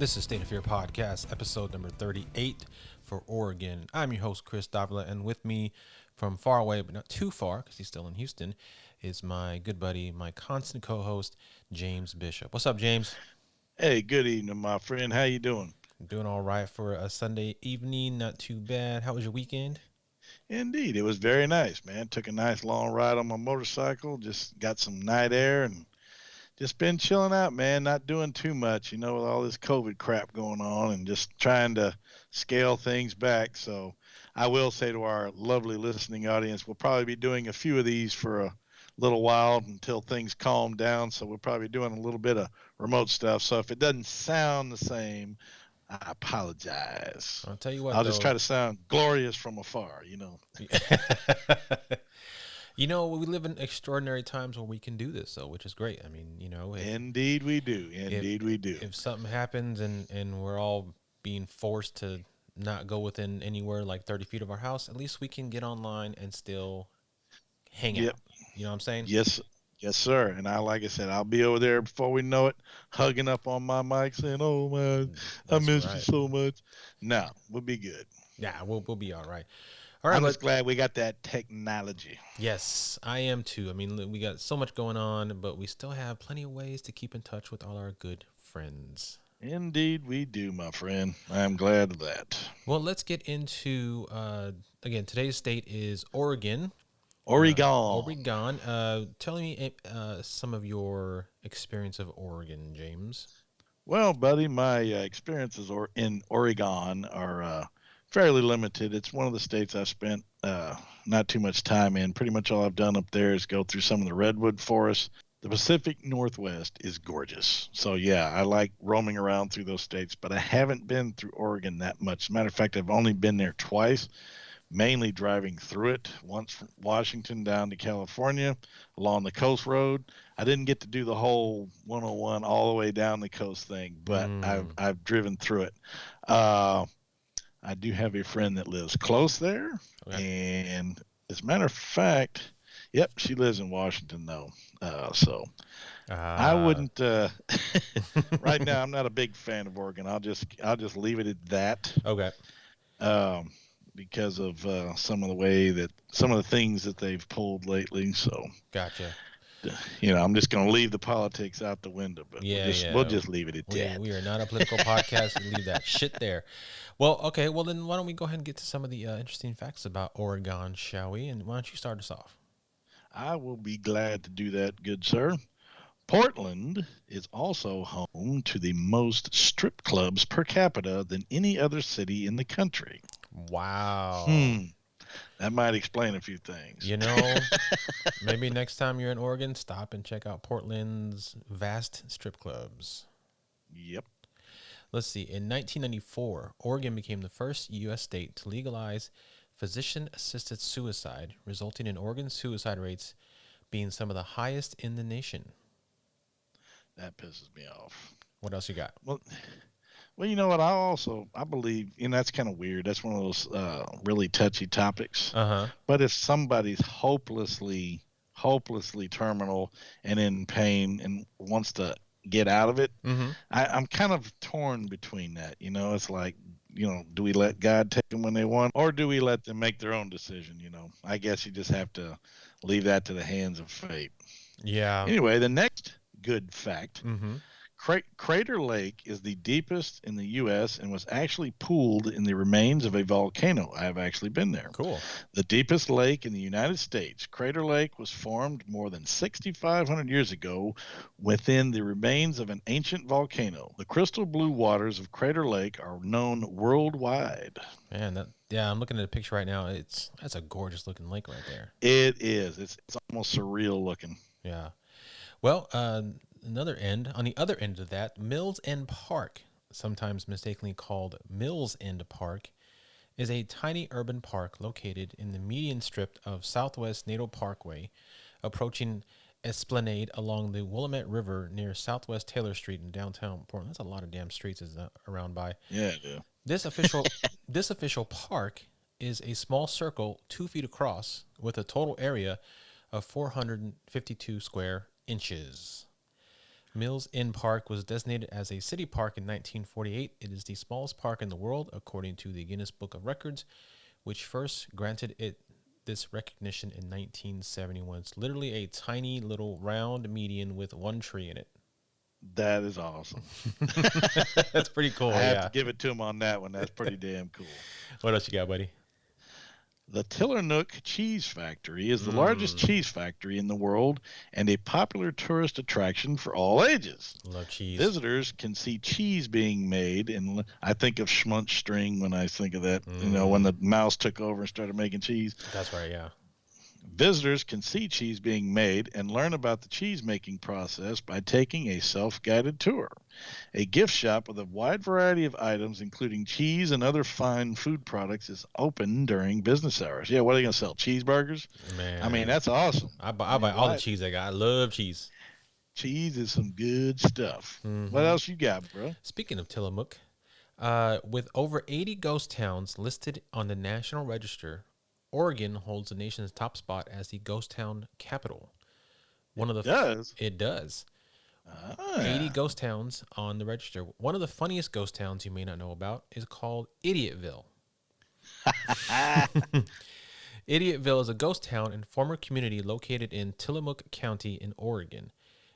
This is State of Fear Podcast, episode number 38 for Oregon. I'm your host, Chris Davila, and with me from far away, but not too far, because he's still in Houston, is my good buddy, my constant co-host, James Bishop. What's up, James? Hey, good evening, my friend. How you doing? Doing all right for a Sunday evening, not too bad. How was your weekend? Indeed, it was very nice, man. Took a nice long ride on my motorcycle, just got some night air and just been chilling out, man. Not doing too much, with all this COVID crap going on and just trying to scale things back. So I will say to our lovely listening audience, we'll probably be doing a few of these for a little while until things calm down. So we'll probably be doing a little bit of remote stuff. So if it doesn't sound the same, I apologize. I'll tell you what, I'll just though. try to sound glorious from afar. We live in extraordinary times where we can do this, though, which is great. I mean, Indeed we do. if Indeed we do. if something happens and we're all being forced to not go within anywhere like 30 feet of our house, at least we can get online and still hang Yep. out. You know what I'm saying? Yes. Yes, sir. And like I said, I'll be over there before we know it, hugging up on my mic saying, "Oh man, I That's miss you right. so much." No, we'll be good. Yeah, we'll be all right. All right, I'm just glad we got that technology. yes, I am too. I mean, we got so much going on, but we still have plenty of ways to keep in touch with all our good friends. Indeed we do, my friend. I'm glad of that. Well, let's get into again. Today's state is Oregon. Oregon. Oregon. Tell me some of your experience of Oregon, James. Well, buddy, my experiences in Oregon are fairly limited. It's one of the states I've spent not too much time in. Pretty much all I've done up there is go through some of the redwood forests. The Pacific Northwest is gorgeous. So, yeah, I like roaming around through those states, but I haven't been through Oregon that much. As a matter of fact, I've only been there twice, mainly driving through it, once from Washington down to California along the coast road. I didn't get to do the whole 101 all the way down the coast thing, but I've Mm, I've driven through it. Uh, I do have a friend that lives close there, okay. and as a matter of fact, yep, she lives in Washington though. So I Uh, wouldn't. Right now, I'm not a big fan of Oregon. I'll just leave it at that. okay. Um, because of some of the things that they've pulled lately. So Gotcha. I'm just going to leave the politics out the window, but we'll Yeah, just we'll yeah. just leave it at We that. we are not a political podcast. We leave that shit there. Well, okay. Well, then why don't we go ahead and get to some of the interesting facts about Oregon, shall we? And why don't you start us off? I will be glad to do that, good sir. Portland is also home to the most strip clubs per capita than any other city in the country. Wow. Hmm, that might explain a few things. You know, maybe next time you're in Oregon, stop and check out Portland's vast strip clubs. Yep, Let's see. In 1994, Oregon became the first U.S. state to legalize physician assisted suicide, resulting in Oregon's suicide rates being some of the highest in the nation. that pisses me off. What else you got? Well, Well, you know what? I believe, that's kind of weird. That's one of those really touchy topics. Uh huh. But if somebody's hopelessly terminal and in pain and wants to get out of it, Mm hmm. I'm kind of torn between that. It's like, do we let God take them when they want, or do we let them make their own decision? I guess you just have to leave that to the hands of fate. Yeah. Anyway, the next good fact. Mm hmm. Crater Lake is the deepest in the U.S. and was actually pooled in the remains of a volcano. I have actually been there. Cool. The deepest lake in the United States, Crater Lake, was formed more than 6,500 years ago within the remains of an ancient volcano. The crystal blue waters of Crater Lake are known worldwide. Man, yeah, I'm looking at a picture right now. That's a gorgeous looking lake right there. It is. It's almost surreal looking. Yeah. Well, on the other end of that, Mills End Park, sometimes mistakenly called Mills End Park, is a tiny urban park located in the median strip of Southwest Natal Parkway, approaching Esplanade along the Willamette River near Southwest Taylor Street in downtown Portland. That's a lot of damn streets is around by. Yeah, yeah. This official this official park is a small circle 2 feet across with a total area of 452 square inches. Mills Inn Park was designated as a city park in 1948. It is the smallest park in the world, according to the Guinness Book of Records, which first granted it this recognition in 1971. It's literally a tiny little round median with one tree in it. That is awesome. That's pretty I cool, have to yeah. give it to him on that one. That's pretty damn cool. What else you got, buddy? The Tillamook Cheese Factory is the largest Mmm, cheese factory in the world and a popular tourist attraction for all ages. love cheese. Visitors can see cheese being made, and I think of Schmunch String when I think of that. When Mmm, the mouse took over and started making cheese. that's right, yeah. Visitors can see cheese being made and learn about the cheese making process by taking a self guided tour. A gift shop with a wide variety of items, including cheese and other fine food products, is open during business hours. Yeah, what are they going to sell? Cheeseburgers? I mean, Man, that's awesome. I I buy mean, all the why? cheese I got. I love cheese. Cheese is some good stuff. What Hmm. else you got, bro? Speaking of Tillamook, with over 80 ghost towns listed on the National Register, Oregon holds the nation's top spot as the ghost town capital. It One of the does. it does. 80 Ah, ghost towns on the register. One of the funniest ghost towns you may not know about is called Idiotville. Idiotville is a ghost town and former community located in Tillamook County in Oregon,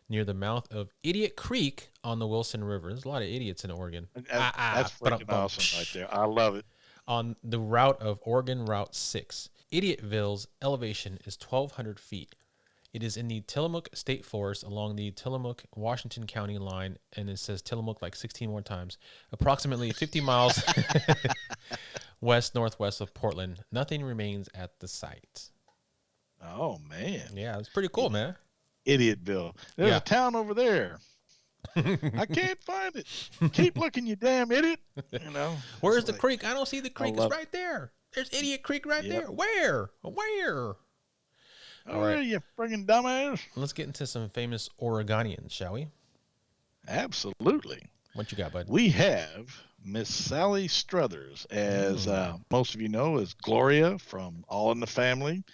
near the mouth of Idiot Creek on the Wilson River. There's a lot of idiots in Oregon. that's Ba-dum, freaking bum, awesome right psh. there. I love it. On the route of Oregon Route 6. Idiotville's elevation is 1,200 feet. It is in the Tillamook State Forest along the Tillamook, Washington County line, and it says Tillamook like 16 more times, approximately 50 miles west northwest of Portland. Nothing remains at the site. Oh, man. Yeah, it's pretty cool, man. Idiotville. There's a Yeah. town over there. I can't find it. Keep looking, you damn idiot. It's Where's the like, creek? I don't see the I creek. It's love right there. There's Idiot Creek right Yep. there. Where? Where? All Oh, right. yeah, you friggin' dumbass. Let's get into some famous Oregonians, shall we? Absolutely. What you got, bud? We have Miss Sally Struthers, as Mm. most of you know, as Gloria from All in the Family.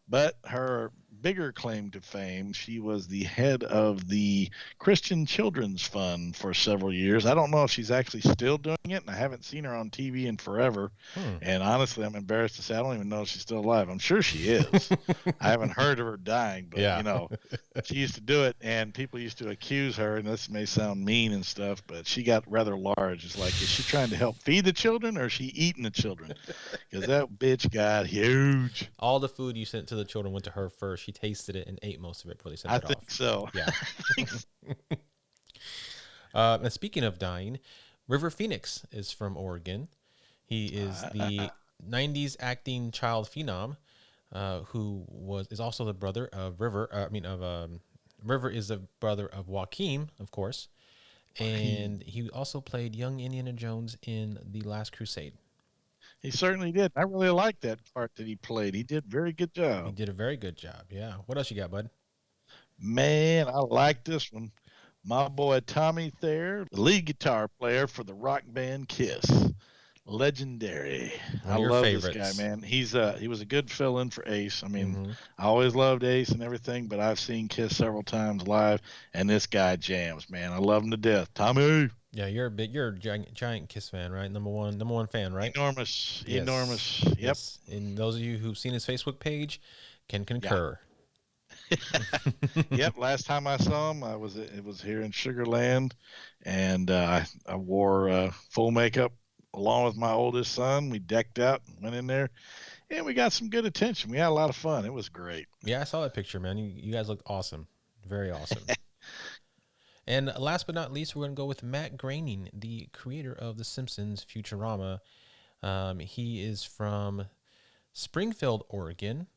But her bigger claim to fame, she was the head of the Christian Children's Fund for several years. I don't know if she's actually still doing it, and I haven't seen her on TV in forever. Hmm. And honestly, I'm embarrassed to say I don't even know if she's still alive. I'm sure she is. I haven't heard of her dying, but Yeah. she used to do it, and people used to accuse her, and this may sound mean and stuff, but she got rather large. It's like, is she trying to help feed the children, or is she eating the children? Because that bitch got huge. All the food you sent to the children went to her first. She tasted it and ate most of it before they sent I it think off. so. Yeah. And speaking of dying, River Phoenix is from Oregon. He is the 90s acting child phenom who is also the brother of River. River is the brother of Joaquin, of course. And he also played young Indiana Jones in The Last Crusade. He certainly did. I really liked that part that he played. He did a very good He job. did a very good job. Yeah. What else you got, bud? Man, I like this one. My boy Tommy Thayer, the lead guitar player for the rock band Kiss. Legendary. One I of your love this guy, favorites. man. He was a good fill in for Ace. I mean, Hmm. I always loved Ace and everything, but I've seen Kiss several times live, and this guy jams, man. I love him to death. Tommy, Yeah, you're a giant Kiss fan, right? Number one fan, right? enormous, Yes, enormous. Yep, yes. And those of you who've seen his Facebook page can yeah, concur. yep. Last time I saw him, it was here in Sugarland, and I wore full makeup along with my oldest son. We decked out, went in there, and we got some good attention. We had a lot of fun. It was great. Yeah, I saw that picture, man. You guys look awesome, very awesome. And last but not least, we're gonna go with Matt Groening, the creator of The Simpsons Futurama. He is from Springfield, Oregon,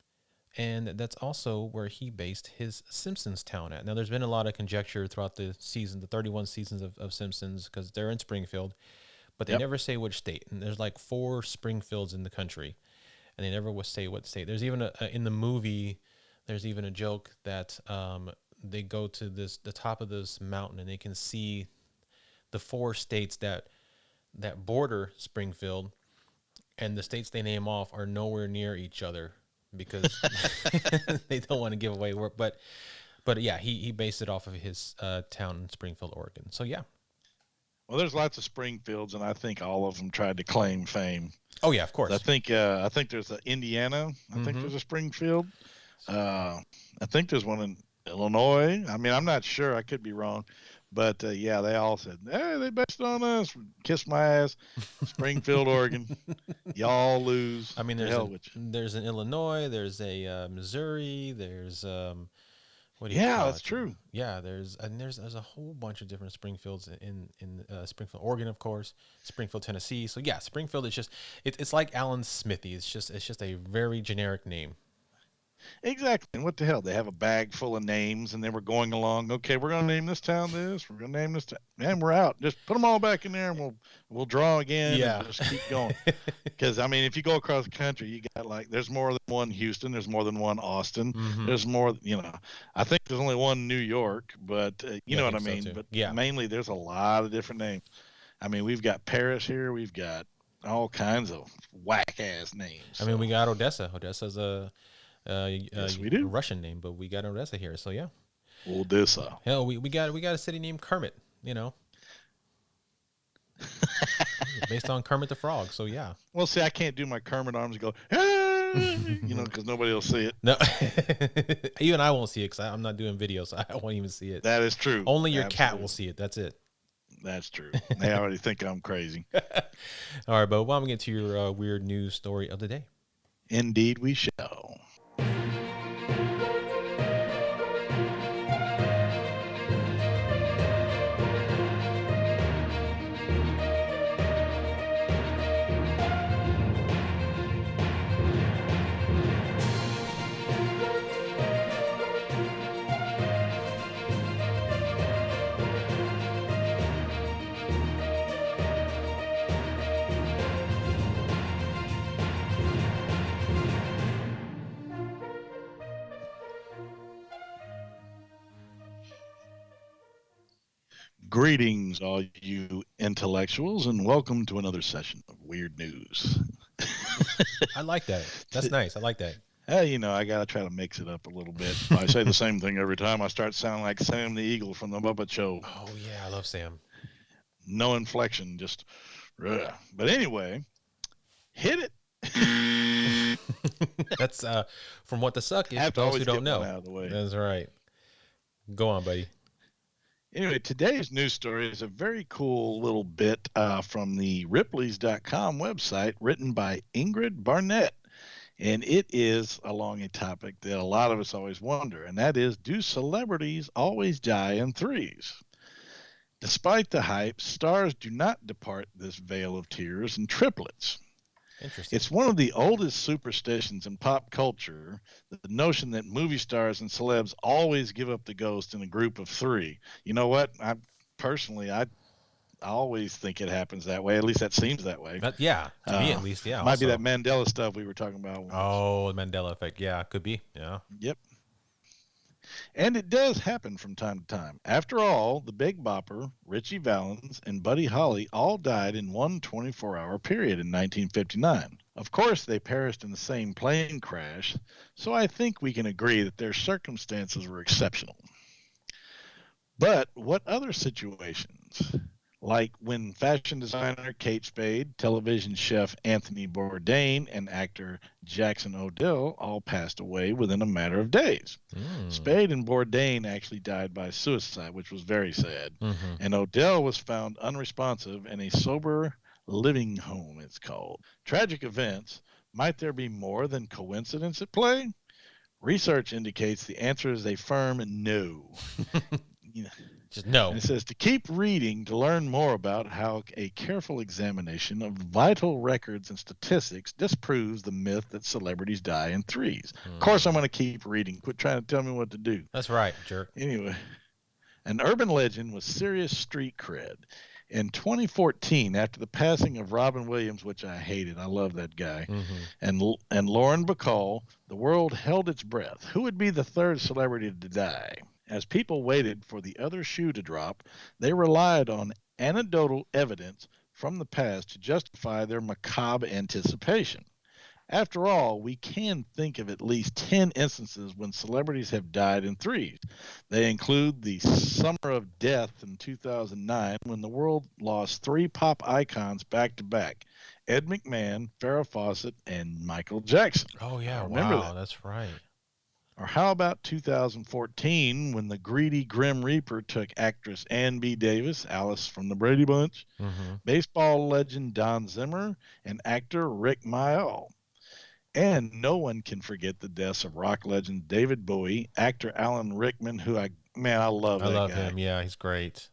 and that's also where he based his Simpsons town at. Now, there's been a lot of conjecture throughout the season, the 31 seasons of Simpsons, because they're in Springfield, but they Yep. never say which state. And there's like 4 Springfields in the country, and they never will say what state. There's even in the movie, there's even a joke that they go to the top of this mountain and they can see the 4 states that border Springfield, and the states they name off are nowhere near each other because they don't want to give away work. But But yeah, he based it off of his town in Springfield, Oregon. So yeah. Well, there's lots of Springfields, and I think all of them tried to claim fame. Oh yeah, of I course. think there's a Indiana. I think Mm-hmm. there's a Springfield. Uh, I think there's one in Illinois. I mean, I'm not sure. I could be wrong, but yeah, they all said, "Hey, they based it on us." Kiss my ass, Springfield, Oregon. Y'all lose. I mean, To hell with you. there's an Illinois, there's a Missouri, there's what do you Yeah, call that's it? true. Yeah, there's a whole bunch of different Springfields in Springfield, Oregon, of course, Springfield, Tennessee. So yeah, Springfield is just it's like Alan Smithy. It's just a very generic name. Exactly. And what the hell? They have a bag full of names, and they were going along. Okay, we're gonna name this town this. We're gonna name this town, and we're out. Just put them all back in there, and we'll draw again, and Yeah. just keep going. Because I mean, if you go across the country, you got like there's more than one Houston, there's more than one Austin, Mm-hmm. there's more. I think there's only one New York, but you Yeah, I know what I think so mean. too. But Yeah. mainly, there's a lot of different names. I mean, we've got Paris here, we've got all kinds of whack ass names. I mean, So we got Odessa. Odessa's yes, we a do. Russian name, but we got Odessa here. So yeah. Odessa. Hell, we got a city named Kermit. You know, based on Kermit the Frog. So yeah. Well, see, I can't do my Kermit arms and go, hey, because nobody will see it. No, even I won't see it because I'm not doing video, so I won't even see it. That is true. Only your cat will Absolutely. see it. That's it. That's true. They already think I'm crazy. All right, but why don't we get to your weird news story of the day? Indeed, we shall. Greetings, all you intellectuals, and welcome to another session of Weird News. I like that. That's nice. I like that. Hey, I got to try to mix it up a little bit. If I say the same thing every time, I start sounding like Sam the Eagle from the Muppet Show. Oh yeah, I love Sam. No inflection, just. But anyway, hit it. That's from What the Suck I is have for to those who always don't get one know. out of the way. That's right. Go on, buddy. Anyway, today's news story is a very cool little bit from the Ripley's.com website written by Ingrid Barnett. And it is along a topic that a lot of us always wonder, and that is, do celebrities always die in threes? Despite the hype, stars do not depart this vale of tears in triplets. Interesting. It's one of the oldest superstitions in pop culture, the notion that movie stars and celebs always give up the ghost in a group of three. You know what? I always think it happens that way. At least that seems that way. Yeah, to me at least. Yeah. Might be that Also. Mandela stuff we were talking about once. Oh, the Mandela effect. Yeah, could be. Yeah. Yep. And it does happen from time to time. After all, the Big Bopper, Richie Valens, and Buddy Holly all died in one 24-hour period in 1959. Of course, they perished in the same plane crash, so I think we can agree that their circumstances were exceptional. But what other situations? Like when fashion designer Kate Spade, television chef Anthony Bourdain, and actor Jackson Odell all passed away within a matter of days. Mm. Spade and Bourdain actually died by suicide, which was very sad. Mm-hmm. And Odell was found unresponsive in a sober living home, it's called. Tragic events. Might there be more than coincidence at play? Research indicates the answer is a firm no. You know, Just no. and it says to keep reading to learn more about how a careful examination of vital records and statistics disproves the myth that celebrities die in threes. Of course, I'm going to keep reading. Quit trying to tell me what to do. That's right, jerk. Anyway, an urban legend with serious street cred. In 2014, after the passing of Robin Williams, which I hated, I love that guy, and Lauren Bacall, the world held its breath. Who would be the third celebrity to die? As people waited for the other shoe to drop, they relied on anecdotal evidence from the past to justify their macabre anticipation. After all, we can think of at least 10 instances when celebrities have died in threes. They include the Summer of Death in 2009 when the world lost three pop icons back to back: Ed McMahon, Farrah Fawcett, and Michael Jackson. Oh I yeah, remember wow, that. that's right. Or how about 2014 when the greedy Grim Reaper took actress Ann B. Davis, Alice from the Brady Bunch, Mm-hmm. baseball legend Don Zimmer, and actor Rick Mayall? And no one can forget the deaths of rock legend David Bowie, actor Alan Rickman, who I love I that love guy, him. Yeah, he's great.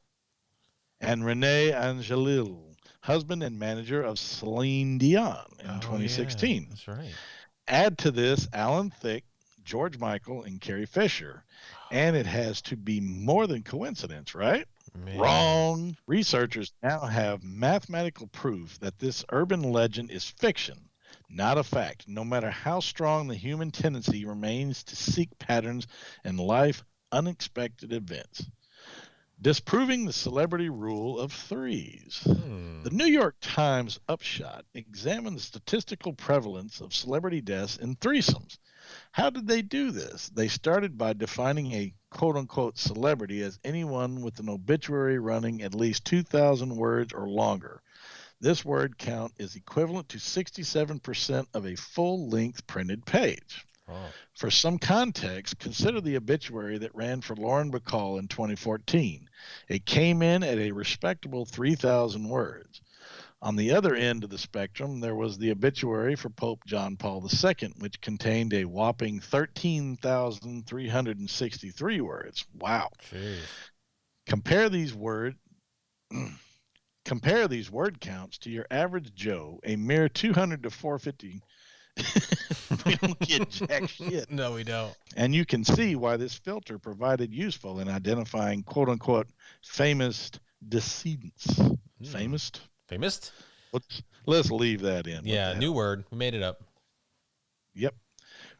and Renee Angelil, husband and manager of Celine Dion in Oh yeah, 2016. that's right. Add to this Alan Thicke, George Michael, and Carrie Fisher, and it has to be more than coincidence, right? Man, Wrong. Researchers now have mathematical proof that this urban legend is fiction, not a fact, no matter how strong the human tendency remains to seek patterns in life, unexpected events, disproving the celebrity rule of threes. hmm. The New York Times Upshot examined the statistical prevalence of celebrity deaths in threesomes. How did they do this? They started by defining a quote unquote celebrity as anyone with an obituary running at least 2,000 words or longer. This word count is equivalent to 67% of a full length printed page. Oh, For some context, consider the obituary that ran for Lauren Bacall in 2014. It came in at a respectable 3,000 words. On the other end of the spectrum, there was the obituary for Pope John Paul II, which contained a whopping 13,363 words. Wow. jeez. Compare these word compare these word counts to your average Joe, a mere 200 to 450. We don't get jack shit. No, we don't. And you can see why this filter provided useful in identifying quote unquote famous decedents. Hmm. Famous? Famous? Let's leave that in. What Yeah, the new hell? word. We made it up. Yep.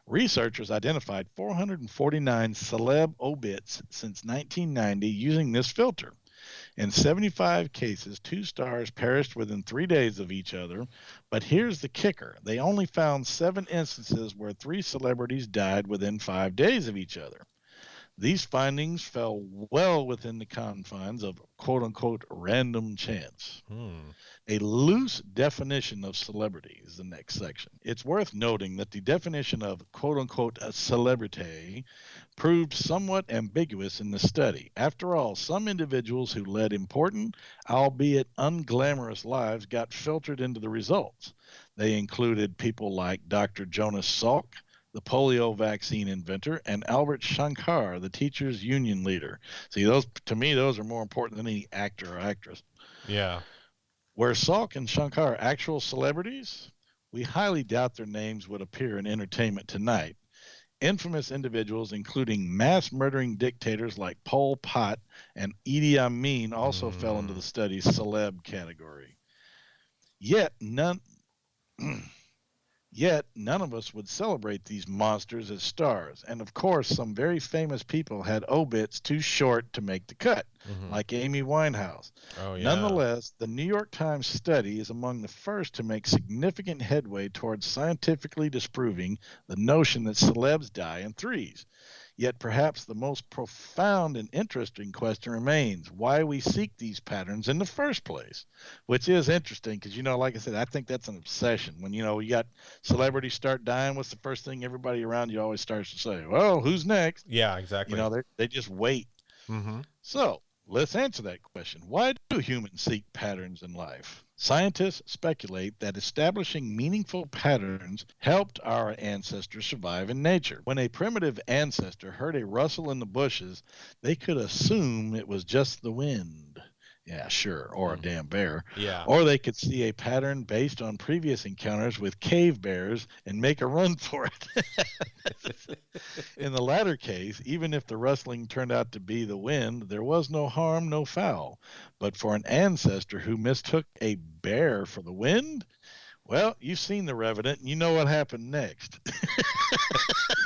Researchers identified 449 celeb obits since 1990 using this filter. In 75 cases, two stars perished within 3 days of each other. But here's the kicker: they only found 7 instances where three celebrities died within 5 days of each other. These findings fell well within the confines of quote unquote random chance. Hmm. A loose definition of celebrity is the next section. It's worth noting that the definition of quote unquote a celebrity proved somewhat ambiguous in the study. After all, some individuals who led important, albeit unglamorous lives got filtered into the results. They included people like Dr. Jonas Salk, the polio vaccine inventor, and Albert Shankar, the teachers union leader. See, those to me, those are more important than any actor or actress. Yeah. Were Salk and Shankar actual celebrities? We highly doubt their names would appear in Entertainment Tonight. Infamous individuals, including mass murdering dictators like Pol Pot and Idi Amin, also fell into Hmm. the study's celeb category. Yet none, Yet none of us would celebrate these monsters as stars. And of course, some very famous people had obits too short to make the cut, Mm-hmm. like Amy Winehouse. Oh yeah. Nonetheless, the New York Times study is among the first to make significant headway towards scientifically disproving the notion that celebs die in threes. Yet perhaps the most profound and interesting question remains why we seek these patterns in the first place, which is interesting because, like I said, I think that's an obsession. When, you got celebrities start dying, what's the first thing everybody around you always starts to say? Well, who's next? Yeah, exactly. They just wait. Mm-hmm. So let's answer that question. Why do humans seek patterns in life? Scientists speculate that establishing meaningful patterns helped our ancestors survive in nature. When a primitive ancestor heard a rustle in the bushes, they could assume it was just the wind. Yeah, sure, or a Mm-hmm. damn bear. Yeah. Or they could see a pattern based on previous encounters with cave bears and make a run for it. In the latter case, even if the rustling turned out to be the wind, there was no harm, no foul. But for an ancestor who mistook a bear for the wind, well, you've seen the Revenant, and you know what happened next.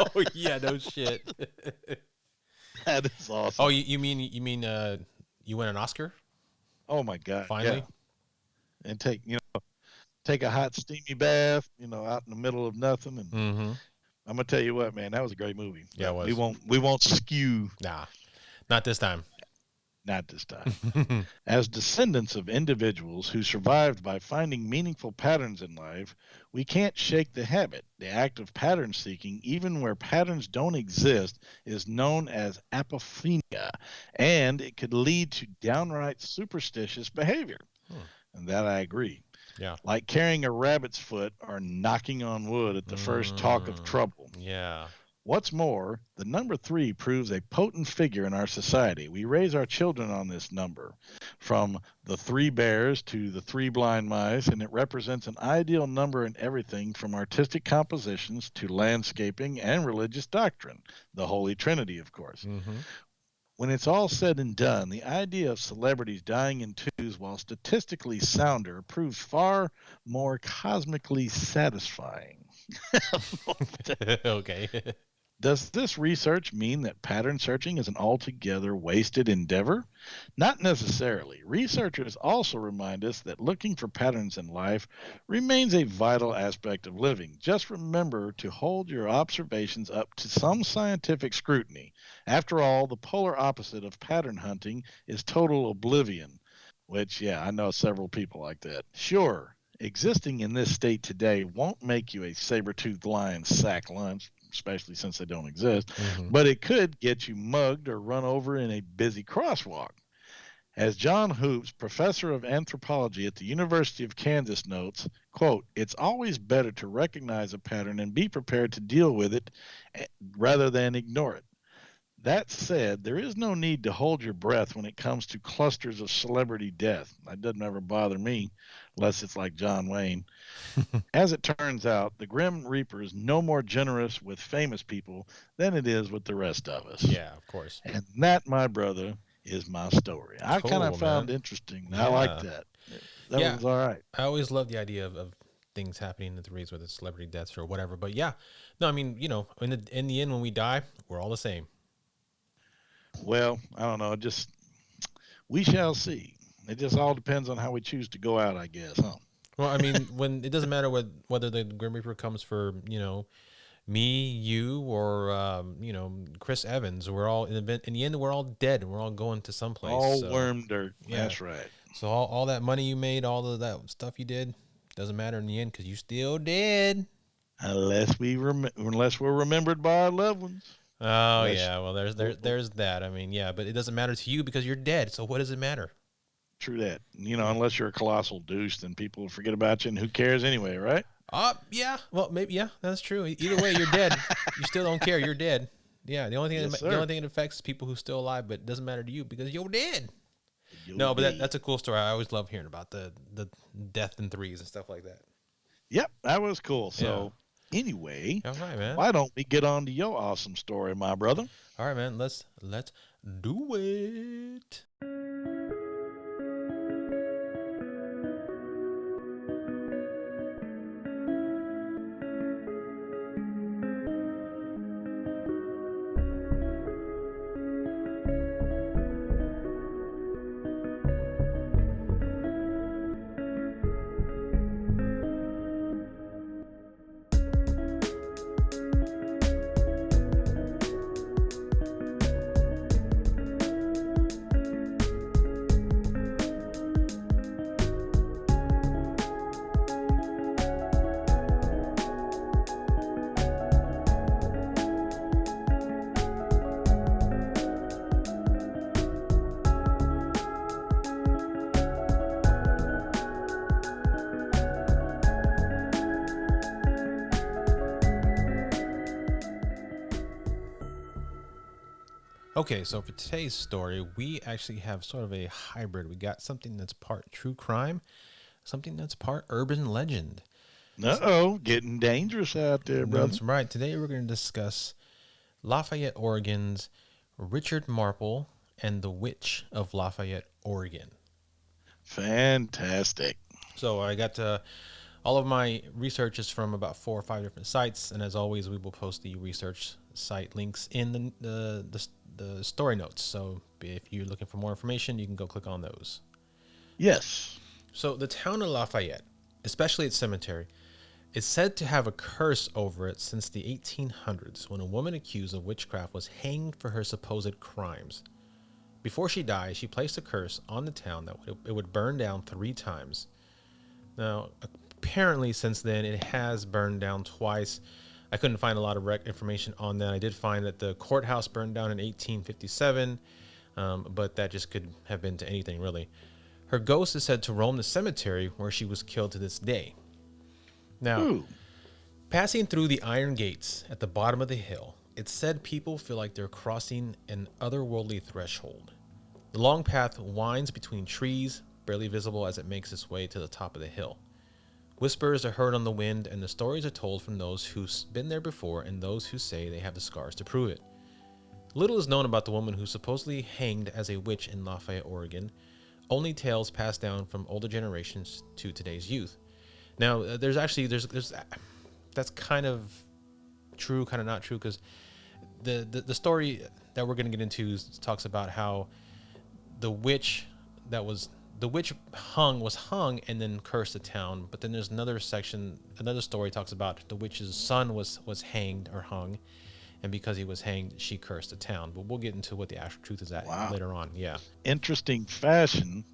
Oh yeah, no shit. That is Oh, awesome. you mean you win an Oscar Oh my God, yeah. finally? And take a hot steamy bath, out in the middle of nothing. And Mm-hmm. I'm gonna tell you what, man, that was a great movie. Yeah, it But we was. won't skew. Nah, not this time. Not this time. As descendants of individuals who survived by finding meaningful patterns in life, we can't shake the habit. The act of pattern seeking, even where patterns don't exist, is known as apophenia, and it could lead to downright superstitious behavior. Hmm. And that I agree. Yeah. Like carrying a rabbit's foot or knocking on wood at the first talk of Mm, trouble. yeah. What's more, the number three proves a potent figure in our society. We raise our children on this number, from the three bears to the three blind mice, and it represents an ideal number in everything from artistic compositions to landscaping and religious doctrine. The Holy Trinity, of course. Mm-hmm. When it's all said and done, the idea of celebrities dying in twos, while statistically sounder, proves far more cosmically satisfying. Okay. Does this research mean that pattern searching is an altogether wasted endeavor? Not necessarily. Researchers also remind us that looking for patterns in life remains a vital aspect of living. Just remember to hold your observations up to some scientific scrutiny. After all, the polar opposite of pattern hunting is total oblivion, which, yeah, I know several people like that. Sure, existing in this state today won't make you a saber-toothed lion sack lunch, especially since they don't exist, Mm-hmm. but it could get you mugged or run over in a busy crosswalk. As John Hoops, professor of anthropology at the University of Kansas, notes, quote, it's always better to recognize a pattern and be prepared to deal with it rather than ignore it. That said, there is no need to hold your breath when it comes to clusters of celebrity death. That doesn't ever bother me, unless it's like John Wayne. As it turns out, the Grim Reaper is no more generous with famous people than it is with the rest of us. Yeah, of course. And that, my brother, is my story. I kind of Cool, found man. interesting. I like Yeah. that. That Yeah. was all right. I always love the idea of things happening in the threes, whether it's celebrity deaths or whatever. But yeah, no, I mean, in the end, when we die, we're all the same. Well, I don't know. Just we shall see. It just all depends on how we choose to go out, I guess, huh? Well, I mean, when it doesn't matter whether the Grim Reaper comes for me, you, or Chris Evans. We're all in the end, we're all dead, and we're all going to someplace. All So worm dirt. yeah, That's right. so all that money you made, all of that stuff you did, doesn't matter in the end because you still dead. Unless we're remembered by our loved ones. Oh Unless yeah, well there's that. I mean, yeah, but it doesn't matter to you because you're dead. So what does it matter? true that. Yeah. Unless you're a colossal douche, then people will forget about you, and who cares anyway, right? Yeah. Well, maybe yeah, that's true. Either way, you're dead. You still don't care. You're dead. Yeah. Yes, The sir. only thing it affects is people who still alive, but it doesn't matter to you because you're dead. Yo, No, but D. that's a cool story. I always love hearing about the death in threes and stuff like that. Yep, that was cool. Yeah. So, anyway, All right, man. why don't we get on to your awesome story, my brother? All right, man. Let's do it. Okay, so for today's story, we actually have sort of a hybrid. We got something that's part true crime, something that's part urban legend. Uh-oh, getting dangerous out there, brother. That's right. Today we're going to discuss Lafayette, Oregon's Richard Marple and the Witch of Lafayette, Oregon. Fantastic. So I got all of my research is from about 4 or 5 different sites, and as always, we will post the research site links in the story notes. So if you're looking for more information, you can go click on those. Yes. So the town of Lafayette especially its cemetery. It's said to have a curse over it since the 1800s, when a woman accused of witchcraft was hanged for her supposed crimes. Before she died, she placed a curse on the town that it would burn down 3 times. Now, apparently, since then, it has burned down twice. I couldn't find a lot of information on that. I did find that the courthouse burned down in 1857, but that just could have been to anything, really. Her ghost is said to roam the cemetery where she was killed to this day. Now, Ooh. passing through the iron gates at the bottom of the hill, it's said people feel like they're crossing an otherworldly threshold. The long path winds between trees, barely visible as it makes its way to the top of the hill. Whispers are heard on the wind, and the stories are told from those who've been there before and those who say they have the scars to prove it. Little is known about the woman who supposedly hanged as a witch in Lafayette, Oregon. Only tales passed down from older generations to today's youth. Now, there's that's kind of true, kind of not true, because the story that we're going to get into talks about how the witch was hung and then cursed the town. But then there's another story talks about the witch's son was hanged or hung, and because he was hanged, she cursed the town. But we'll get into what the actual truth is later on. Yeah. Interesting fashion.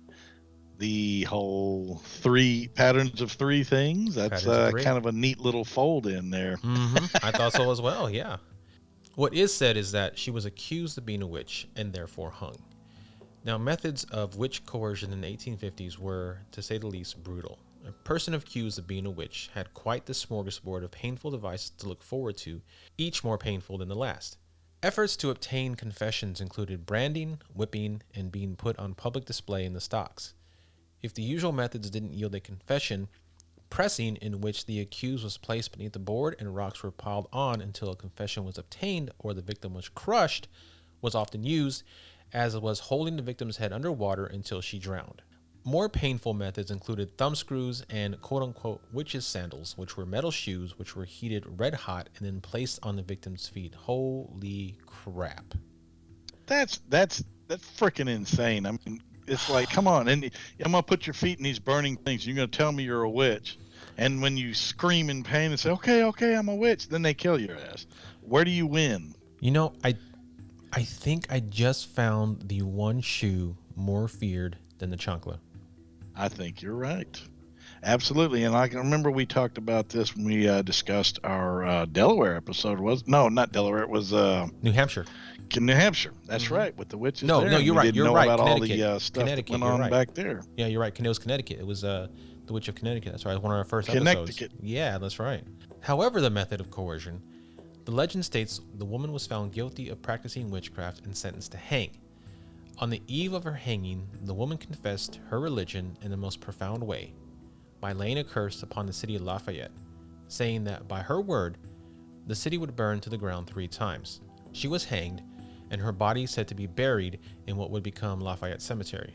The whole 3 patterns of 3 things. That's kind of a neat little fold in there. I thought so as well. Yeah. What is said is that she was accused of being a witch and therefore hung. Now, methods of witch coercion in the 1850s were, to say the least, brutal. A person accused of being a witch had quite the smorgasbord of painful devices to look forward to, each more painful than the last. Efforts to obtain confessions included branding, whipping, and being put on public display in the stocks. If the usual methods didn't yield a confession, pressing, in which the accused was placed beneath the board and rocks were piled on until a confession was obtained or the victim was crushed, was often used, as was holding the victim's head underwater until she drowned. More painful methods included thumbscrews and quote-unquote witches' sandals, which were metal shoes which were heated red hot and then placed on the victim's feet. Holy crap. That's freaking insane. I mean, it's like, come on, and I'm gonna put your feet in these burning things. You're gonna tell me you're a witch, and when you scream in pain and say, "Okay, I'm a witch," then they kill your ass. Where do you win? You know, I think I just found the one shoe more feared than the chancla. I think you're right. Absolutely, and I can remember we talked about this when we discussed our Delaware episode. No, not Delaware. It was New Hampshire. New Hampshire. That's right, with the witches. No, there. no, you're right. Didn't You're know right. about Connecticut. all the stuff that went on back there. Yeah, you're right. It was Connecticut. It was the Witch of Connecticut. That's right. It was one of our first episodes. Yeah, that's right. However, the method of coercion, the legend states the woman was found guilty of practicing witchcraft and sentenced to hang. On the eve of her hanging, the woman confessed her religion in the most profound way by laying a curse upon the city of Lafayette, saying that by her word, the city would burn to the ground 3 times. She was hanged, and her body said to be buried in what would become Lafayette Cemetery.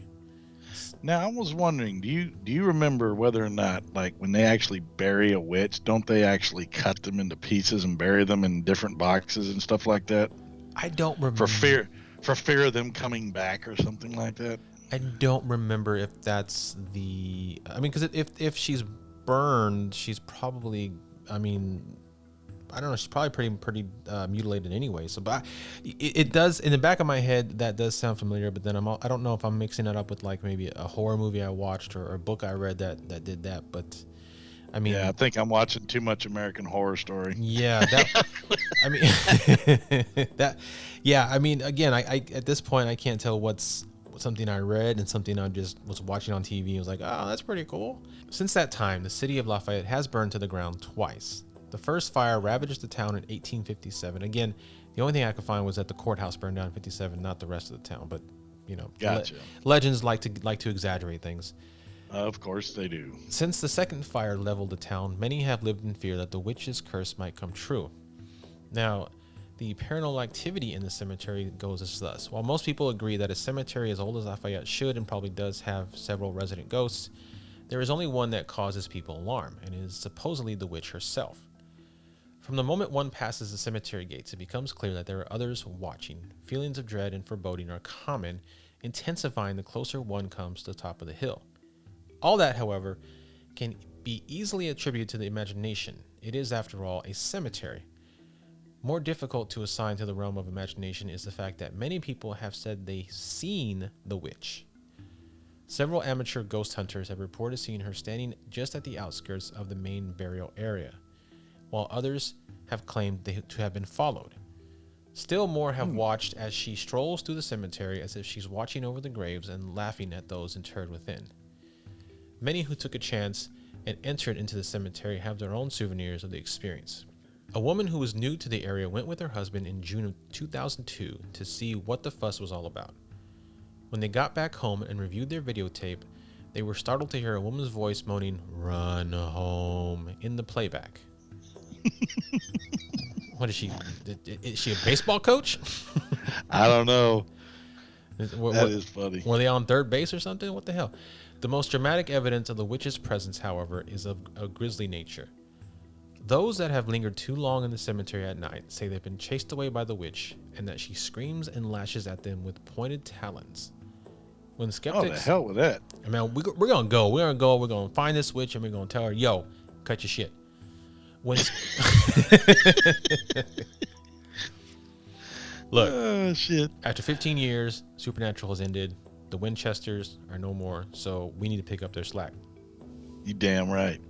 Now, I was wondering, do you remember whether or not, like, when they actually bury a witch, don't they actually cut them into pieces and bury them in different boxes and stuff like that? I don't remember. For fear of them coming back or something like that? I don't remember if that's the... I mean, because if she's burned, she's probably... I mean... I don't know. She's probably pretty mutilated anyway. So, but it does, in the back of my head, that does sound familiar. But then I don't know if I'm mixing it up with like maybe a horror movie I watched or a book I read that did that. But I mean, yeah, I think I'm watching too much American Horror Story. Yeah, that. I mean, that. Yeah, I mean, again, I at this point I can't tell what's something I read and something I just was watching on TV. I was like, oh, that's pretty cool. Since that time, the city of Lafayette has burned to the ground twice. The first fire ravaged the town in 1857. Again, the only thing I could find was that the courthouse burned down in 57, not the rest of the town. But, you know, gotcha. Legends like to exaggerate things. Of course they do. Since the second fire leveled the town, many have lived in fear that the witch's curse might come true. Now, the paranormal activity in the cemetery goes as thus. While most people agree that a cemetery as old as Lafayette should and probably does have several resident ghosts, there is only one that causes people alarm, and it is supposedly the witch herself. From the moment one passes the cemetery gates, it becomes clear that there are others watching. Feelings of dread and foreboding are common, intensifying the closer one comes to the top of the hill. All that, however, can be easily attributed to the imagination. It is, after all, a cemetery. More difficult to assign to the realm of imagination is the fact that many people have said they seen the witch. Several amateur ghost hunters have reported seeing her standing just at the outskirts of the main burial area, while others have claimed to have been followed. Still more have watched as she strolls through the cemetery as if she's watching over the graves and laughing at those interred within. Many who took a chance and entered into the cemetery have their own souvenirs of the experience. A woman who was new to the area went with her husband in June of 2002 to see what the fuss was all about. When they got back home and reviewed their videotape, they were startled to hear a woman's voice moaning, "Run home," in the playback. What is she? Is she a baseball coach? I don't know. That is funny. Were they on third base or something? What the hell? The most dramatic evidence of the witch's presence, however, is of a grisly nature. Those that have lingered too long in the cemetery at night say they've been chased away by the witch and that she screams and lashes at them with pointed talons. When skeptics... Oh, the hell with that. I mean, we're going to go. We're going to find this witch and we're going to tell her, yo, cut your shit. When... Look, oh, shit. After 15 years, Supernatural has ended. The Winchesters are no more, so we need to pick up their slack. You damn right.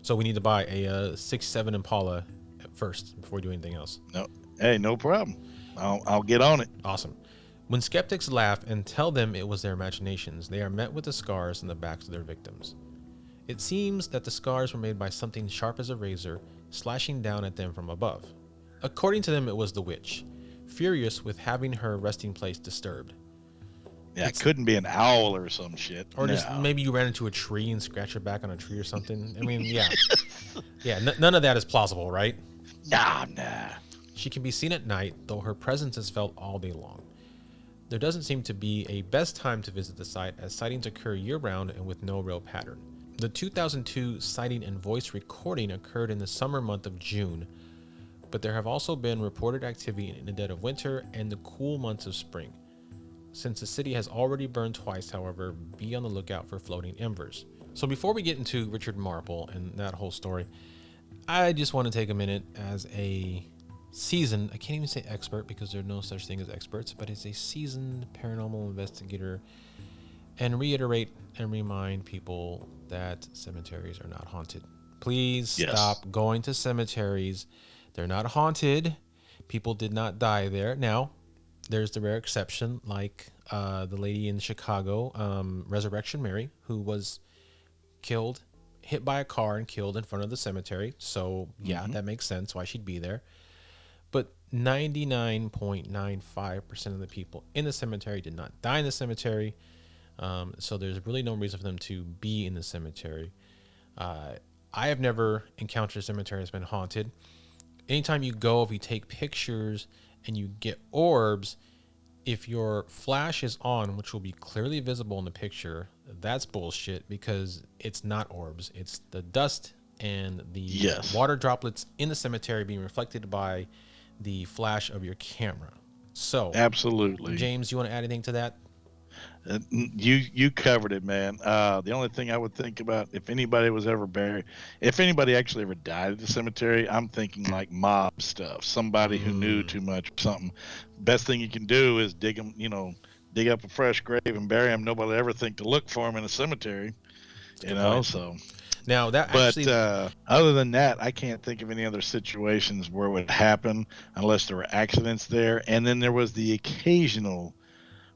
So we need to buy a 6.7 Impala first before we do anything else. No, hey, no problem. I'll get on it. Awesome. When skeptics laugh and tell them it was their imaginations, they are met with the scars on the backs of their victims. It seems that the scars were made by something sharp as a razor, slashing down at them from above. According to them, it was the witch, furious with having her resting place disturbed. Yeah, it couldn't be an owl or some shit. Or just maybe you ran into a tree and scratched your back on a tree or something. I mean, yeah. Yeah, none of that is plausible, right? Nah. She can be seen at night, though her presence is felt all day long. There doesn't seem to be a best time to visit the site, as sightings occur year-round and with no real pattern. The 2002 sighting and voice recording occurred in the summer month of June, but there have also been reported activity in the dead of winter and the cool months of spring. Since the city has already burned twice, however, be on the lookout for floating embers. So before we get into Richard Marple and that whole story, I just want to take a minute as a seasoned, I can't even say expert because there's no such thing as experts, but as a seasoned paranormal investigator, and reiterate and remind people that cemeteries are not haunted. Please stop going to cemeteries. They're not haunted. People did not die there. Now, there's the rare exception, like the lady in Chicago, Resurrection Mary, who was killed, hit by a car and killed in front of the cemetery. So, yeah, that makes sense why she'd be there. But 99.95% of the people in the cemetery did not die in the cemetery. So there's really no reason for them to be in the cemetery. I have never encountered a cemetery that's been haunted. Anytime you go, if you take pictures and you get orbs, if your flash is on, which will be clearly visible in the picture, that's bullshit because it's not orbs. It's the dust and the water droplets in the cemetery being reflected by the flash of your camera. So, absolutely. James, you want to add anything to that? You covered it, man. The only thing I would think about if anybody was ever buried, if anybody actually ever died at the cemetery, I'm thinking like mob stuff. Somebody who knew too much or something. Best thing you can do is dig up a fresh grave and bury them. Nobody ever think to look for them in a cemetery. So. Now that other than that, I can't think of any other situations where it would happen unless there were accidents there. And then there was the occasional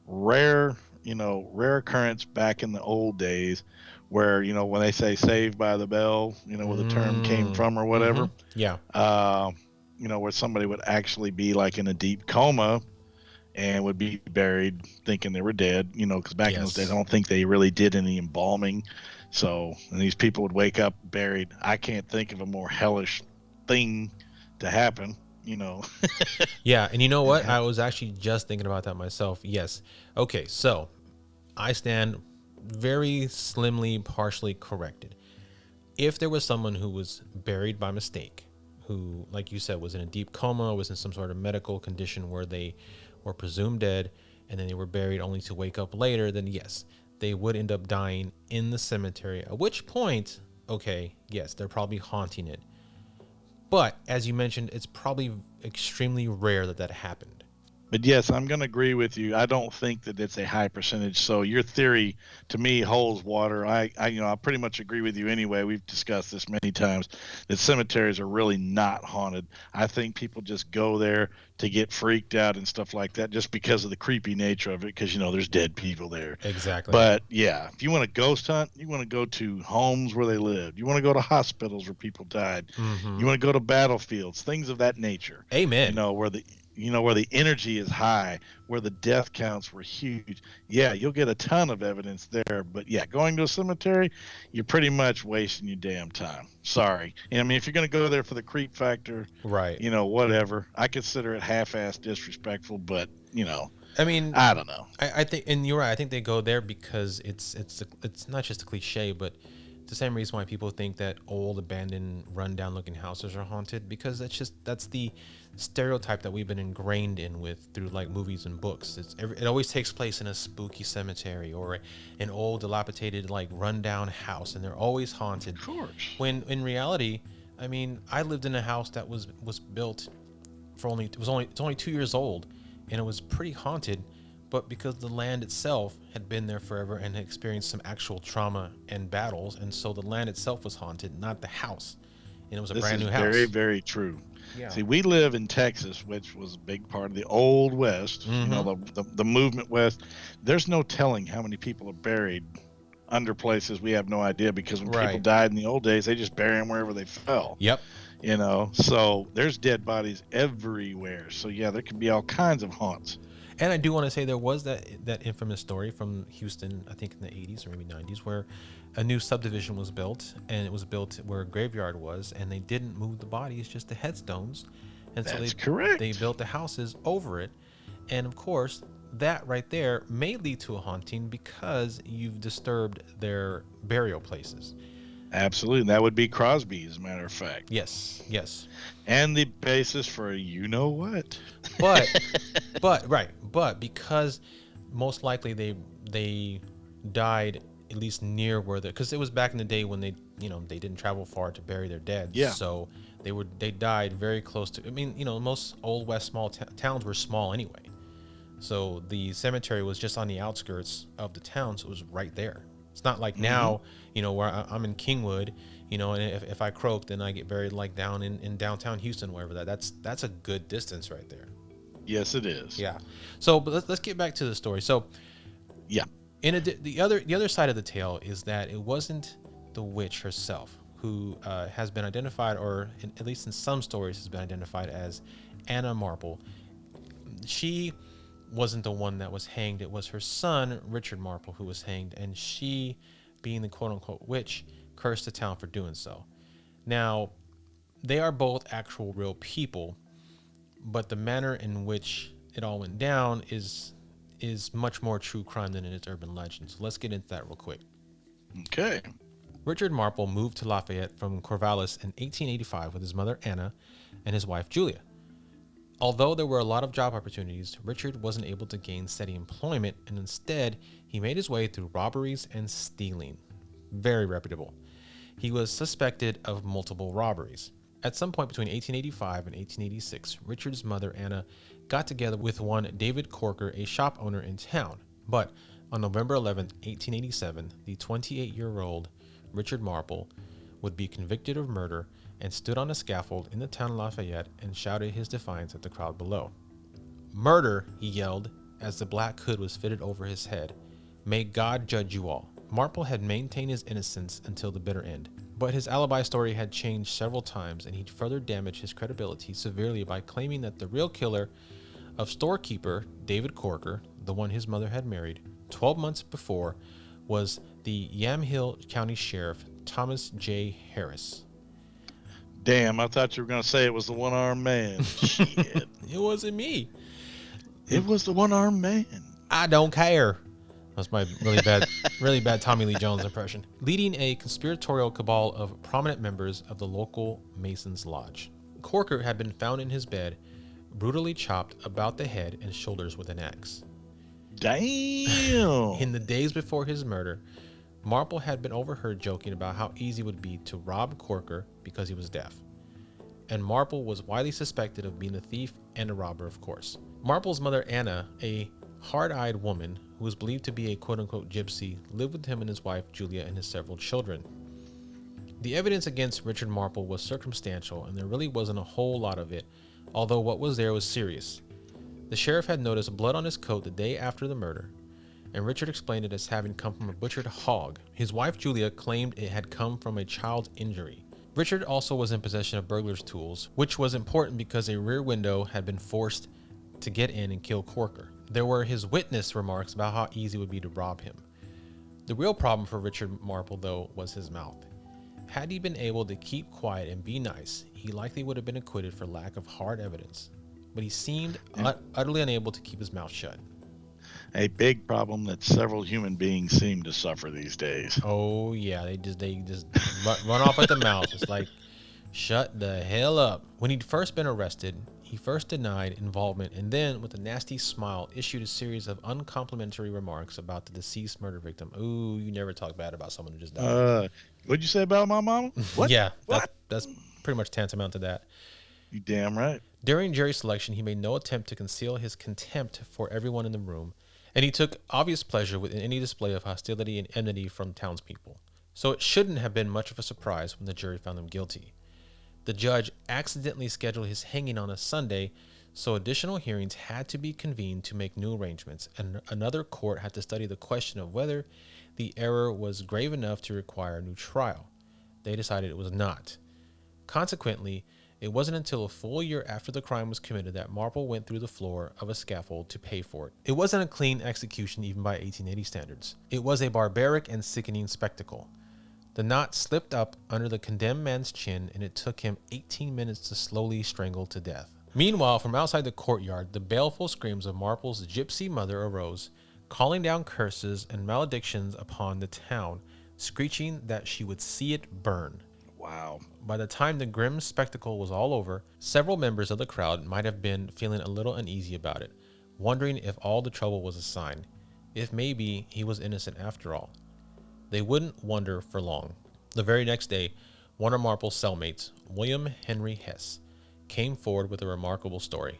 rare occurrence back in the old days where, when they say saved by the bell, where the term came from or whatever. Yeah. Where somebody would actually be like in a deep coma and would be buried thinking they were dead, because back in those days, I don't think they really did any embalming. So, and these people would wake up buried. I can't think of a more hellish thing to happen. Yeah, and you know what? I was actually just thinking about that myself. Yes. Okay, so I stand very slimly, partially corrected. If there was someone who was buried by mistake, who, like you said, was in a deep coma, was in some sort of medical condition where they were presumed dead, and then they were buried only to wake up later, then yes, they would end up dying in the cemetery. At which point, okay, yes, they're probably haunting it. But as you mentioned, it's probably extremely rare that that happened. But yes, I'm going to agree with you. I don't think that it's a high percentage. So your theory to me holds water. I pretty much agree with you anyway. We've discussed this many times that cemeteries are really not haunted. I think people just go there to get freaked out and stuff like that just because of the creepy nature of it because there's dead people there. Exactly. But yeah, if you want to ghost hunt, you want to go to homes where they lived. You want to go to hospitals where people died. Mm-hmm. You want to go to battlefields, things of that nature. You Amen. know, where the where the energy is high, where the death counts were huge. Yeah, you'll get a ton of evidence there. But yeah, going to a cemetery, you're pretty much wasting your damn time. Sorry. And I mean, if you're going to go there for the creep factor, Right. whatever. I consider it half-assed disrespectful, but I mean, I don't know. I think, and you're right. I think they go there because it's not just a cliche, but the same reason why people think that old, abandoned, rundown looking houses are haunted, because that's the stereotype that we've been ingrained in with through like movies and books. It always takes place in a spooky cemetery or an old, dilapidated, like rundown house, and they're always haunted. Of course. When in reality, I mean, I lived in a house that was built for it's only 2 years old, and it was pretty haunted, but because the land itself had been there forever and had experienced some actual trauma and battles, and so the land itself was haunted, not the house, and it was a This brand is new very, house. very true. Yeah. See, we live in Texas, which was a big part of the old West, Mm-hmm. the movement West. There's no telling how many people are buried under places we have no idea because when people Right. died in the old days, they just bury them wherever they fell. Yep. So there's dead bodies everywhere. So yeah, there can be all kinds of haunts. And I do want to say there was that infamous story from Houston, I think in the 80s or maybe 90s, where a new subdivision was built, and it was built where a graveyard was, and they didn't move the bodies, just the headstones, and so That's they correct. built the houses over it, and of course that right there may lead to a haunting because you've disturbed their burial places. Absolutely. That would be Crosby, as a matter of fact. Yes, yes, And the basis for you know what. but but because most likely they died at least near where the, because it was back in the day when they didn't travel far to bury their dead, Yeah. so they died very close to, I mean, most old west small towns were small anyway, so the cemetery was just on the outskirts of the town, so it was right there. It's not like Hmm. now, where I'm in Kingwood, and if I croak, then I get buried like down in downtown Houston, wherever that's a good distance right there. Yes, it is. Yeah. So, but let's get back to the story. So, Yeah. the other side of the tale is that it wasn't the witch herself who has been identified, or at least in some stories has been identified as Anna Marple. She wasn't the one that was hanged. It was her son Richard Marple who was hanged, and she, being the quote unquote witch, cursed the town for doing so. Now, they are both actual real people, but the manner in which it all went down is much more true crime than it is urban legend. So let's get into that real quick. Okay. Richard Marple moved to Lafayette from Corvallis in 1885 with his mother Anna and his wife Julia. Although there were a lot of job opportunities, Richard wasn't able to gain steady employment, and instead he made his way through robberies and stealing. Very reputable. He was suspected of multiple robberies. At some point between 1885 and 1886, Richard's mother Anna got together with one David Corker, a shop owner in town. But on November 11th, 1887, the 28-year-old Richard Marple would be convicted of murder and stood on a scaffold in the town of Lafayette and shouted his defiance at the crowd below. "Murder," he yelled as the black hood was fitted over his head. "May God judge you all." Marple had maintained his innocence until the bitter end, but his alibi story had changed several times, and he'd further damaged his credibility severely by claiming that the real killer of storekeeper David Corker, the one his mother had married 12 months before, was the Yamhill County Sheriff Thomas J. Harris. Damn, I thought you were going to say it was the one armed man. Shit. It wasn't me. It was the one armed man. I don't care. That's my really bad Tommy Lee Jones impression. Leading a conspiratorial cabal of prominent members of the local Masons Lodge. Corker had been found in his bed, brutally chopped about the head and shoulders with an axe. Damn. In the days before his murder, Marple had been overheard joking about how easy it would be to rob Corker because he was deaf. And Marple was widely suspected of being a thief and a robber, of course. Marple's mother, Anna, a hard-eyed woman who was believed to be a quote-unquote gypsy, lived with him and his wife, Julia, and his several children. The evidence against Richard Marple was circumstantial, and there really wasn't a whole lot of it, although what was there was serious. The sheriff had noticed blood on his coat the day after the murder, and Richard explained it as having come from a butchered hog. His wife, Julia, claimed it had come from a child's injury. Richard also was in possession of burglar's tools, which was important because a rear window had been forced to get in and kill Corker. There were his witness remarks about how easy it would be to rob him. The real problem for Richard Marple, though, was his mouth. Had he been able to keep quiet and be nice, he likely would have been acquitted for lack of hard evidence. But he seemed utterly unable to keep his mouth shut. A big problem that several human beings seem to suffer these days. Oh yeah, they just run off at the mouth. It's like, shut the hell up. When he'd first been arrested, he first denied involvement and then, with a nasty smile, issued a series of uncomplimentary remarks about the deceased murder victim. Ooh, you never talk bad about someone who just died. What'd you say about my mama? What? Yeah, What? that's pretty much tantamount to that. You damn right. During jury selection, he made no attempt to conceal his contempt for everyone in the room, and he took obvious pleasure with any display of hostility and enmity from townspeople. So it shouldn't have been much of a surprise when the jury found him guilty. The judge accidentally scheduled his hanging on a Sunday, so additional hearings had to be convened to make new arrangements, and another court had to study the question of whether the error was grave enough to require a new trial. They decided it was not. Consequently, it wasn't until a full year after the crime was committed that Marple went through the floor of a scaffold to pay for it. It wasn't a clean execution even by 1880 standards. It was a barbaric and sickening spectacle. The knot slipped up under the condemned man's chin, and it took him 18 minutes to slowly strangle to death. Meanwhile, from outside the courtyard, the baleful screams of Marple's gypsy mother arose, calling down curses and maledictions upon the town, screeching that she would see it burn. Wow. By the time the grim spectacle was all over, several members of the crowd might have been feeling a little uneasy about it, wondering if all the trouble was a sign, if maybe he was innocent after all. They wouldn't wonder for long. The very next day, one of Marple's cellmates, William Henry Hess, came forward with a remarkable story.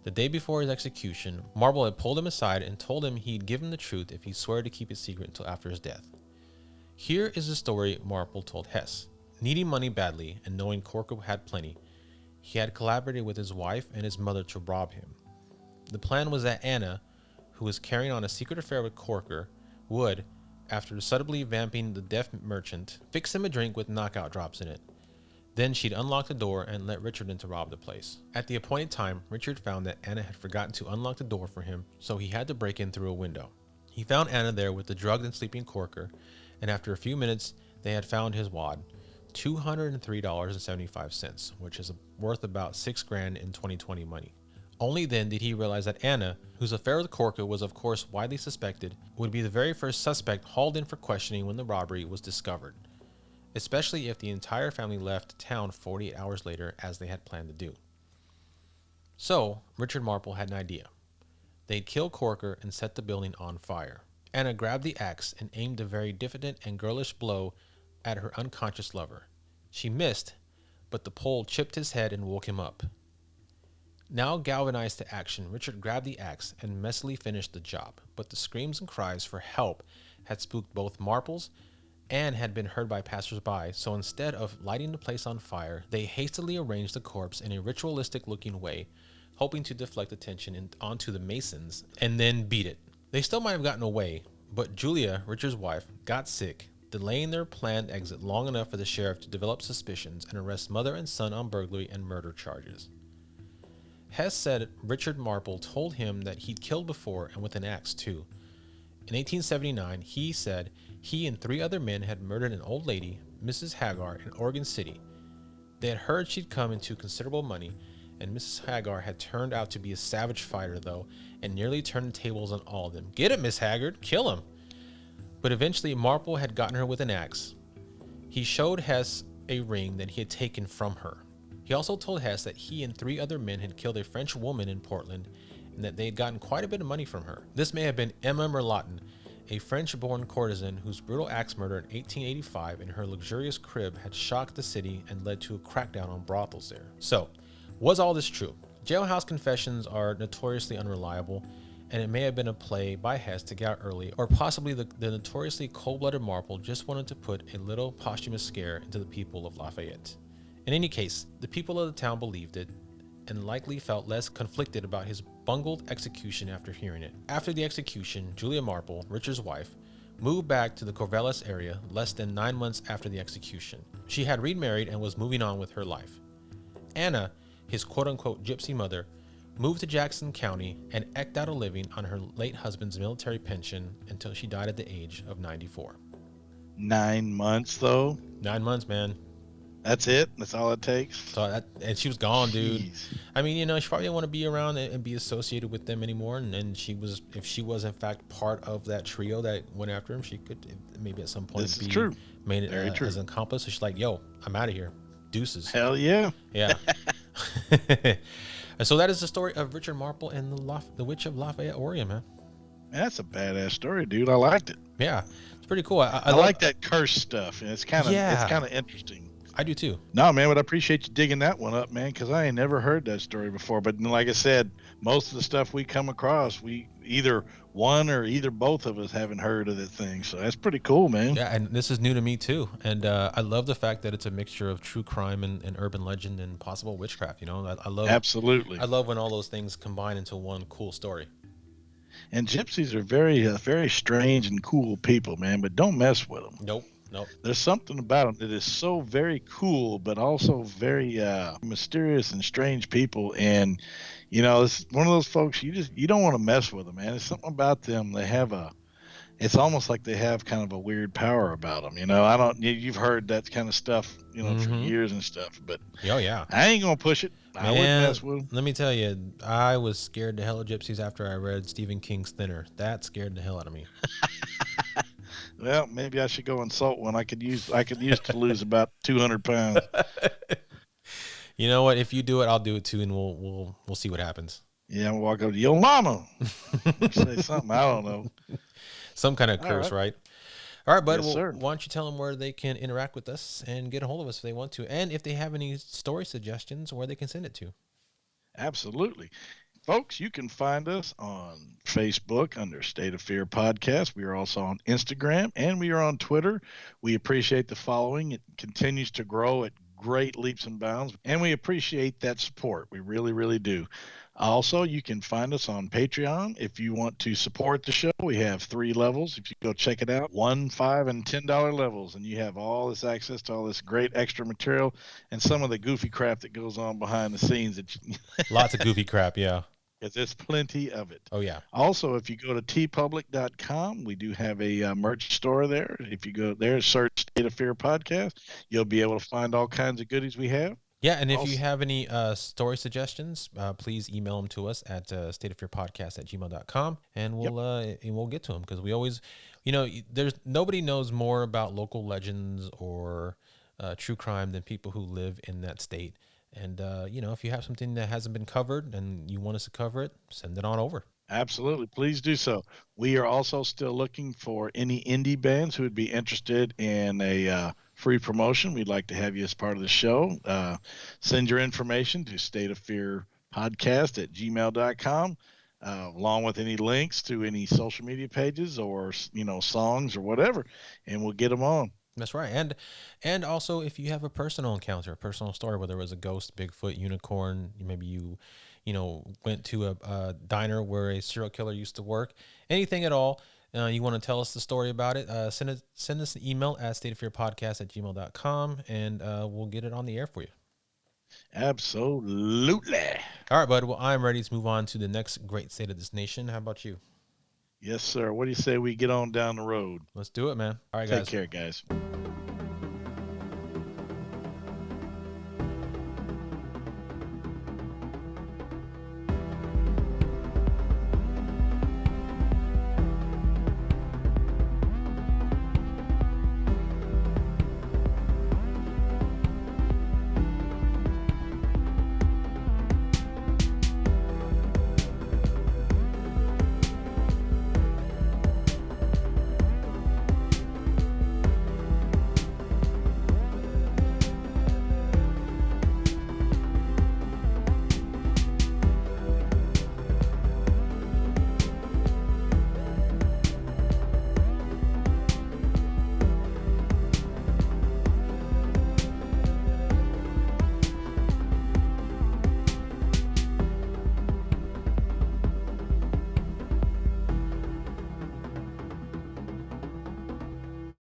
The day before his execution, Marple had pulled him aside and told him he'd give him the truth if he'd swear to keep it secret until after his death. Here is the story Marple told Hess. Needing money badly and knowing Corker had plenty, he had collaborated with his wife and his mother to rob him. The plan was that Anna, who was carrying on a secret affair with Corker, would, after subtly vamping the deaf merchant, fix him a drink with knockout drops in it. Then she'd unlock the door and let Richard in to rob the place. At the appointed time, Richard found that Anna had forgotten to unlock the door for him, so he had to break in through a window. He found Anna there with the drugged and sleeping Corker, and after a few minutes, they had found his wad, $203.75, which is worth about $6,000 in 2020 money. Only then did he realize that Anna, whose affair with Corker was of course widely suspected, would be the very first suspect hauled in for questioning when the robbery was discovered, especially if the entire family left town 48 hours later as they had planned to do. So, Richard Marple had an idea. They'd kill Corker and set the building on fire. Anna grabbed the axe and aimed a very diffident and girlish blow at her unconscious lover. She missed, but the pole chipped his head and woke him up. Now galvanized to action, Richard grabbed the axe and messily finished the job, but the screams and cries for help had spooked both Marples and had been heard by passers-by, so instead of lighting the place on fire, they hastily arranged the corpse in a ritualistic-looking way, hoping to deflect attention onto the Masons and then beat it. They still might have gotten away, but Julia, Richard's wife, got sick, delaying their planned exit long enough for the sheriff to develop suspicions and arrest mother and son on burglary and murder charges. Hess said Richard Marple told him that he'd killed before and with an axe too. In 1879, he said he and 3 other men had murdered an old lady, Mrs. Hagar, in Oregon City. They had heard she'd come into considerable money, and Mrs. Hagar had turned out to be a savage fighter though, and nearly turned the tables on all of them. Get it, Miss Haggard, kill him! But eventually Marple had gotten her with an axe. He showed Hess a ring that he had taken from her. He also told Hess that he and 3 other men had killed a French woman in Portland and that they had gotten quite a bit of money from her. This may have been Emma Merlotten, a French-born courtesan whose brutal axe murder in 1885 in her luxurious crib had shocked the city and led to a crackdown on brothels there. So, was all this true? Jailhouse confessions are notoriously unreliable, and it may have been a play by Hess to get out early, or possibly the notoriously cold-blooded Marple just wanted to put a little posthumous scare into the people of Lafayette. In any case, the people of the town believed it, and likely felt less conflicted about his bungled execution after hearing it. After the execution, Julia Marple, Richard's wife, moved back to the Corvallis area less than 9 months after the execution. She had remarried and was moving on with her life. Anna, his quote-unquote gypsy mother, moved to Jackson County and eked out a living on her late husband's military pension until she died at the age of 94. 9 months, though? 9 months, man. That's it? That's all it takes? So and she was gone, dude. Jeez. I mean, she probably didn't want to be around and be associated with them anymore. And she was, if she was in fact part of that trio that went after him, she could maybe at some point This is be true. made it Very true. as an accomplice. So she's like, yo, I'm out of here. Deuces. Hell yeah. Yeah. And so that is the story of Richard Marple and the Witch of Lafayette, Oregon, man. That's a badass story, dude. I liked it. Yeah, it's pretty cool. I like that curse stuff, and it's kind of interesting. I do too. No, man, but I appreciate you digging that one up, man, because I ain't never heard that story before. But like I said, most of the stuff we come across, we either one or either both of us haven't heard of the thing. So that's pretty cool, man. Yeah, and this is new to me too. And I love the fact that it's a mixture of true crime and urban legend and possible witchcraft. I love Absolutely. I love when all those things combine into one cool story. And gypsies are very, very strange and cool people, man. But don't mess with them. Nope. There's something about them that is so very cool, but also very mysterious and strange people. And it's one of those folks you don't want to mess with them, man. There's something about them. It's almost like they have kind of a weird power about them. You've heard that kind of stuff, for years and stuff. But oh yeah, I ain't gonna push it. I wouldn't mess with them. Let me tell you, I was scared to hell of gypsies after I read Stephen King's Thinner. That scared the hell out of me. Well, maybe I should go insult one. I could use to lose about 200 pounds. You know what? If you do it, I'll do it too, and we'll see what happens. Yeah, I'll walk up to yo mama. Say something. I don't know. Some kind of curse, right? All right, bud. Yes, sir. Why don't you tell them where they can interact with us and get a hold of us if they want to, and if they have any story suggestions, where they can send it to. Absolutely. Folks, you can find us on Facebook under State of Fear Podcast. We are also on Instagram and we are on Twitter. We appreciate the following. It continues to grow at great leaps and bounds, and we appreciate that support. We really, really do. Also, you can find us on Patreon. If you want to support the show, we have 3 levels. If you go check it out, $1, $5, and $10 levels, and you have all this access to all this great extra material and some of the goofy crap that goes on behind the scenes. Lots of goofy crap, yeah. Because there's plenty of it. Oh, yeah. Also, if you go to tpublic.com, we do have a merch store there. If you go there, search State of Fear Podcast, you'll be able to find all kinds of goodies we have. Yeah, and if you have any story suggestions, please email them to us at stateofearpodcast@gmail.com, and we'll get to them, because we always, there's nobody knows more about local legends or true crime than people who live in that state. And, if you have something that hasn't been covered and you want us to cover it, send it on over. Absolutely. Please do so. We are also still looking for any indie bands who would be interested in a free promotion. We'd like to have you as part of the show. Send your information to stateoffearpodcast@gmail.com, along with any links to any social media pages or, songs or whatever, and we'll get them on. That's right. And also, if you have a personal encounter, a personal story, whether it was a ghost, Bigfoot, unicorn, maybe you went to a diner where a serial killer used to work, anything at all, you want to tell us the story about it, send us an email at stateoffearpodcast@gmail.com, and we'll get it on the air for you. Absolutely. All right, bud. Well, I'm ready to move on to the next great state of this nation. How about you? Yes, sir. What do you say we get on down the road? Let's do it, man. All right, Take guys. care, guys.